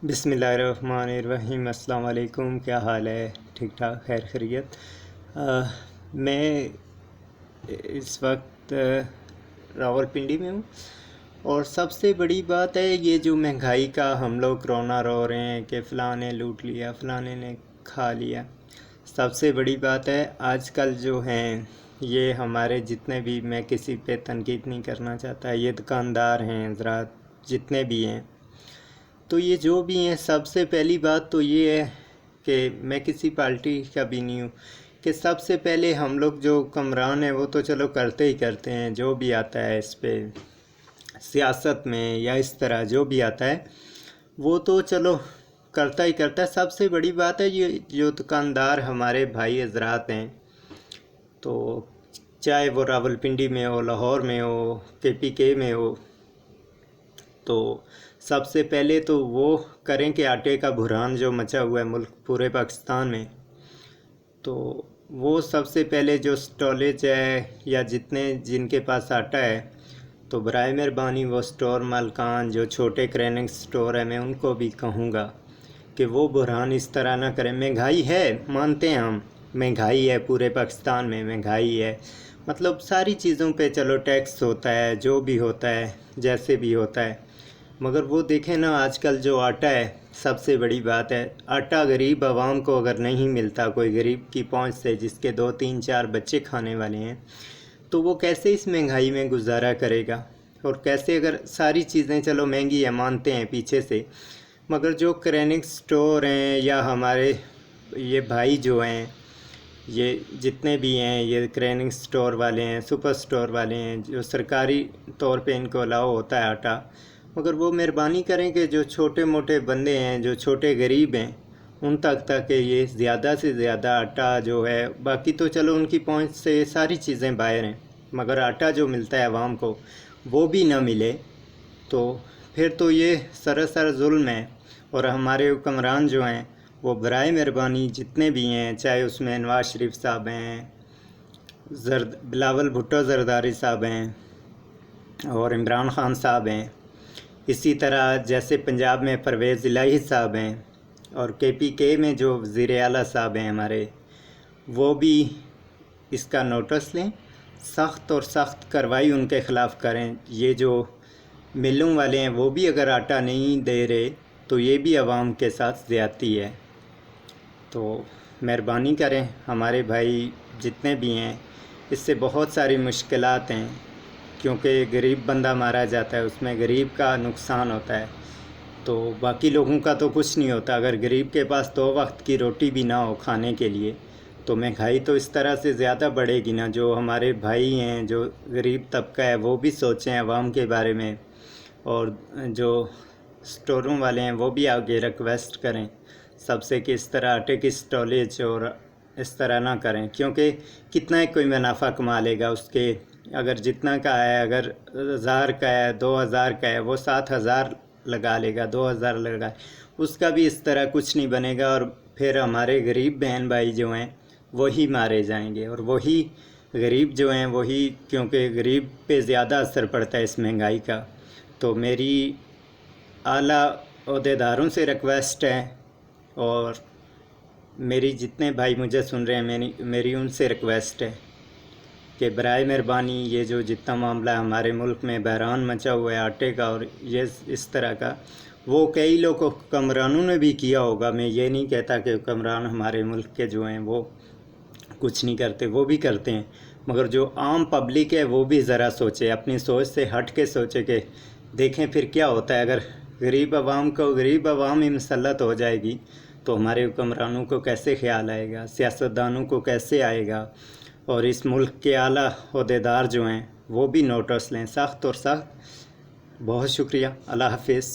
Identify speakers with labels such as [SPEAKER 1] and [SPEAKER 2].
[SPEAKER 1] بسم اللہ الرحمن الرحیم۔ السلام علیکم، کیا حال ہے؟ ٹھیک ٹھاک، خیر خیریت۔ میں اس وقت راولپنڈی میں ہوں، اور سب سے بڑی بات ہے یہ جو مہنگائی کا ہم لوگ رونا رو رہے ہیں کہ فلاں نے لوٹ لیا، فلاں نے کھا لیا۔ سب سے بڑی بات ہے آج کل جو ہیں یہ ہمارے جتنے بھی، میں کسی پہ تنقید نہیں کرنا چاہتا، یہ دکاندار ہیں حضرات جتنے بھی ہیں، تو یہ جو بھی ہیں، سب سے پہلی بات تو یہ ہے کہ میں کسی پارٹی کا بھی نہیں ہوں، کہ سب سے پہلے ہم لوگ جو حکمران ہیں وہ تو چلو کرتے ہی کرتے ہیں، جو بھی آتا ہے اس پہ سیاست میں یا اس طرح جو بھی آتا ہے وہ تو چلو کرتا ہی کرتا ہے۔ سب سے بڑی بات ہے یہ جو دکاندار ہمارے بھائی حضرات ہیں، تو چاہے وہ راولپنڈی میں ہو، لاہور میں ہو، KPK میں ہو، تو سب سے پہلے تو وہ کریں کہ آٹے کا بحران جو مچا ہوا ہے ملک پورے پاکستان میں، تو وہ سب سے پہلے جو سٹوریج ہے یا جن کے پاس آٹا ہے، تو برائے مہربانی وہ سٹور مالکان جو چھوٹے کریننگ سٹور ہیں، میں ان کو بھی کہوں گا کہ وہ بحران اس طرح نہ کریں۔ مہنگائی ہے، مانتے ہیں ہم، مہنگائی ہے، پورے پاکستان میں مہنگائی ہے، مطلب ساری چیزوں پہ چلو ٹیکس ہوتا ہے، جو بھی ہوتا ہے جیسے بھی ہوتا ہے، مگر وہ دیکھیں نا آج کل جو آٹا ہے، سب سے بڑی بات ہے آٹا غریب عوام کو اگر نہیں ملتا، کوئی غریب کی پہنچ سے، جس کے 2 3 4 بچے کھانے والے ہیں، تو وہ کیسے اس مہنگائی میں گزارا کرے گا؟ اور کیسے، اگر ساری چیزیں چلو مہنگی ہیں مانتے ہیں پیچھے سے، مگر جو کرینک سٹور ہیں یا ہمارے یہ بھائی جو ہیں، یہ جتنے بھی ہیں، یہ کرینک سٹور والے ہیں، سپر سٹور والے ہیں، جو سرکاری طور پہ ان کو الاؤ ہوتا ہے آٹا، مگر وہ مہربانی کریں کہ جو چھوٹے موٹے بندے ہیں، جو چھوٹے غریب ہیں، ان تک کہ یہ زیادہ سے زیادہ آٹا جو ہے، باقی تو چلو ان کی پہنچ سے ساری چیزیں باہر ہیں، مگر آٹا جو ملتا ہے عوام کو وہ بھی نہ ملے، تو پھر تو یہ سراسر ظلم ہے۔ اور ہمارے حکمران جو ہیں وہ برائے مہربانی جتنے بھی ہیں، چاہے اس میں نواز شریف صاحب ہیں، بلاول بھٹو زرداری صاحب ہیں، اور عمران خان صاحب ہیں، اسی طرح جیسے پنجاب میں پرویز الہی صاحب ہیں، اور KPK میں جو وزیر اعلیٰ صاحب ہیں ہمارے، وہ بھی اس کا نوٹس لیں، سخت اور سخت کارروائی ان کے خلاف کریں۔ یہ جو ملوں والے ہیں وہ بھی اگر آٹا نہیں دے رہے تو یہ بھی عوام کے ساتھ زیادتی ہے، تو مہربانی کریں ہمارے بھائی جتنے بھی ہیں، اس سے بہت ساری مشکلات ہیں، کیونکہ غریب بندہ مارا جاتا ہے، اس میں غریب کا نقصان ہوتا ہے، تو باقی لوگوں کا تو کچھ نہیں ہوتا۔ اگر غریب کے پاس 2 وقت کی روٹی بھی نہ ہو کھانے کے لیے، تو مہنگائی تو اس طرح سے زیادہ بڑھے گی نا۔ جو ہمارے بھائی ہیں، جو غریب طبقہ ہے، وہ بھی سوچیں عوام کے بارے میں، اور جو سٹوروں والے ہیں وہ بھی آگے ریکویسٹ کریں سب سے کہ اس طرح آٹے کی سٹوریج اور اس طرح نہ کریں، کیونکہ کتنا کوئی منافع کما لے گا اس کے، اگر جتنا کا ہے، اگر 1000 کا ہے، 2000 کا ہے، وہ 7000 لگا لے گا، 2000 لگا، اس کا بھی اس طرح کچھ نہیں بنے گا، اور پھر ہمارے غریب بہن بھائی جو ہیں وہی مارے جائیں گے، اور وہی غریب جو ہیں وہی، کیونکہ غریب پہ زیادہ اثر پڑتا ہے اس مہنگائی کا۔ تو میری اعلیٰ عہدیداروں سے ریکویسٹ ہے، اور میری جتنے بھائی مجھے سن رہے ہیں، میری ان سے ریکویسٹ ہے کہ برائے مہربانی یہ جو جتنا معاملہ ہمارے ملک میں بحران مچا ہوا ہے آٹے کا، اور یہ اس طرح کا، وہ کئی لوگ حکمرانوں نے بھی کیا ہوگا، میں یہ نہیں کہتا کہ حکمران ہمارے ملک کے جو ہیں وہ کچھ نہیں کرتے، وہ بھی کرتے ہیں، مگر جو عام پبلک ہے وہ بھی ذرا سوچے، اپنی سوچ سے ہٹ کے سوچے کہ دیکھیں پھر کیا ہوتا ہے۔ اگر غریب عوام ہی مسلط ہو جائے گی تو ہمارے حکمرانوں کو کیسے خیال آئے گا، سیاستدانوں کو کیسے آئے گا؟ اور اس ملک کے اعلیٰ عہدیدار جو ہیں وہ بھی نوٹس لیں، سخت اور سخت۔ بہت شکریہ، اللہ حافظ۔